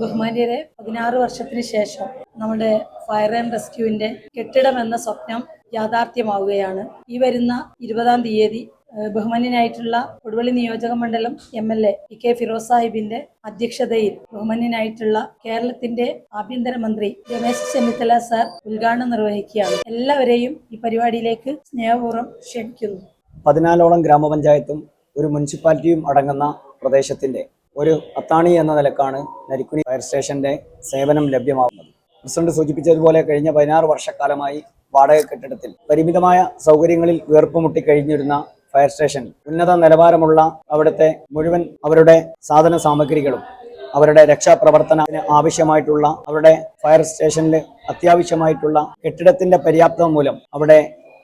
ബഹുമാന്യരെ 16 വർഷത്തിന് ശേഷം നമ്മുടെ ഫയർ ആൻഡ് റെസ്ക്യൂവിന്റെ കെട്ടിടം എന്ന സ്വപ്നം യാഥാർത്ഥ്യമാവുകയാണ്. ഈ വരുന്ന 20-ാം തീയതി ബഹുമാന്യനായിട്ടുള്ള കൊടുവള്ളി നിയോജക മണ്ഡലം MLA PK ഫിറോസ് സാഹിബിന്റെ അധ്യക്ഷതയിൽ ബഹുമാന്യനായിട്ടുള്ള കേരളത്തിന്റെ ആഭ്യന്തരമന്ത്രി രമേശ് ചെന്നിത്തല സാർ ഉദ്ഘാടനം നിർവഹിക്കുകയാണ്. എല്ലാവരെയും ഈ പരിപാടിയിലേക്ക് സ്നേഹപൂർവ്വം ക്ഷണിക്കുന്നു. 14ഓളം ഗ്രാമപഞ്ചായത്തും ഒരു മുനിസിപ്പാലിറ്റിയും അടങ്ങുന്ന പ്രദേശത്തിന്റെ ഒരു അത്താണി എന്ന നിലക്കാണ് നരിക്കുനി ഫയർ സ്റ്റേഷന്റെ സേവനം ലഭ്യമാകുന്നത്. പ്രസിഡന്റ് സൂചിപ്പിച്ചതുപോലെ കഴിഞ്ഞ 16 വർഷക്കാലമായി വാടക കെട്ടിടത്തിൽ പരിമിതമായ സൗകര്യങ്ങളിൽ വീർപ്പുമുട്ടി കഴിഞ്ഞിരുന്ന ഫയർ സ്റ്റേഷനിൽ ഉന്നത നിലവാരമുള്ള അവിടുത്തെ മുഴുവൻ അവരുടെ സാധന സാമഗ്രികളും അവരുടെ രക്ഷാപ്രവർത്തനത്തിന് ആവശ്യമായിട്ടുള്ള അവരുടെ ഫയർ സ്റ്റേഷനിൽ അത്യാവശ്യമായിട്ടുള്ള കെട്ടിടത്തിന്റെ പര്യാപ്തത മൂലം അവിടെ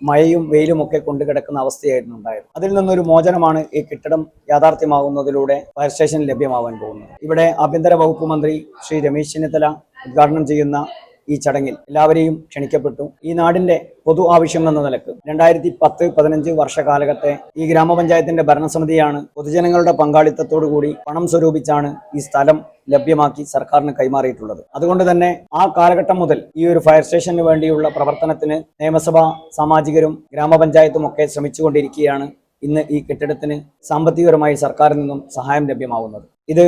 മഴയും വെയിലും ഒക്കെ കൊണ്ടുകിടക്കുന്ന അവസ്ഥയായിരുന്നു ഉണ്ടായത്. അതിൽ നിന്നൊരു മോചനമാണ് ഈ കെട്ടിടം യാഥാർത്ഥ്യമാകുന്നതിലൂടെ ഫയർ സ്റ്റേഷൻ ലഭ്യമാവാൻ പോകുന്നത്. ഇവിടെ ആഭ്യന്തര വകുപ്പ് മന്ത്രി ശ്രീ രമേശ് ചെന്നിത്തല ഉദ്ഘാടനം ചെയ്യുന്ന ഈ ചടങ്ങിൽ എല്ലാവരെയും ക്ഷണിക്കപ്പെട്ടു. ഈ നാടിന്റെ പൊതു ആവശ്യം എന്ന നിലക്ക് 2010-15 വർഷകാലത്തെ ഈ ഗ്രാമപഞ്ചായത്തിന്റെ ഭരണസമിതിയാണ് പൊതുജനങ്ങളുടെ പങ്കാളിത്തത്തോടുകൂടി പണം സ്വരൂപിച്ചാണ് ഈ സ്ഥലം ലഭ്യമാക്കി സർക്കാരിന് കൈമാറിയിട്ടുള്ളത്. അതുകൊണ്ട് തന്നെ ആ കാലഘട്ടം മുതൽ ഈ ഒരു ഫയർ സ്റ്റേഷന് വേണ്ടിയുള്ള പ്രവർത്തനത്തിന് നിയമസഭാ സാമാജികരും ഗ്രാമപഞ്ചായത്തും ഒക്കെ ശ്രമിച്ചുകൊണ്ടിരിക്കുകയാണ്. ഇന്ന് ഈ കെട്ടിടത്തിന് സാമ്പത്തികപരമായി സർക്കാരിൽ നിന്നും സഹായം ലഭ്യമാവുന്നത്. ഇത്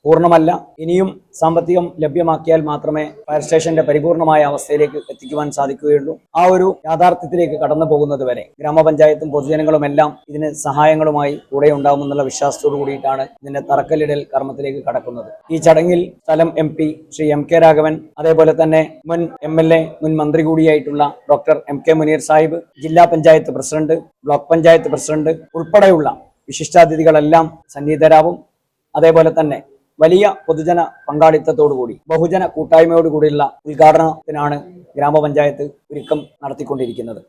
പൂർണ്ണമല്ല. ഇനിയും സാമ്പത്തികം ലഭ്യമാക്കിയാൽ മാത്രമേ ഫയർ സ്റ്റേഷന്റെ പരിപൂർണമായ അവസ്ഥയിലേക്ക് എത്തിക്കുവാൻ സാധിക്കുകയുള്ളൂ. ആ ഒരു യാഥാർത്ഥ്യത്തിലേക്ക് കടന്നു പോകുന്നത് വരെ ഗ്രാമപഞ്ചായത്തും പൊതുജനങ്ങളും എല്ലാം ഇതിന് സഹായങ്ങളുമായി കൂടെ ഉണ്ടാകുമെന്നുള്ള വിശ്വാസത്തോടു കൂടിയിട്ടാണ് ഇതിന്റെ തറക്കല്ലിടൽ കർമ്മത്തിലേക്ക് കടക്കുന്നത്. ഈ ചടങ്ങിൽ സ്ഥലം MP ശ്രീ MK രാഘവൻ, അതേപോലെ തന്നെ മുൻ MLA മുൻ മന്ത്രി കൂടിയായിട്ടുള്ള ഡോക്ടർ MK മുനീർ സാഹിബ്, ജില്ലാ panchayat president, block panchayat president ഉൾപ്പെടെയുള്ള വിശിഷ്ടാതിഥികളെല്ലാം സന്നിഹിതരാവും. അതേപോലെ തന്നെ വലിയ പൊതുജന പങ്കാളിത്തത്തോടുകൂടി ബഹുജന കൂട്ടായ്മയോടുകൂടിയുള്ള ഉദ്ഘാടനത്തിനാണ് ഗ്രാമപഞ്ചായത്ത് ഒരുക്കം നടത്തിക്കൊണ്ടിരിക്കുന്നത്.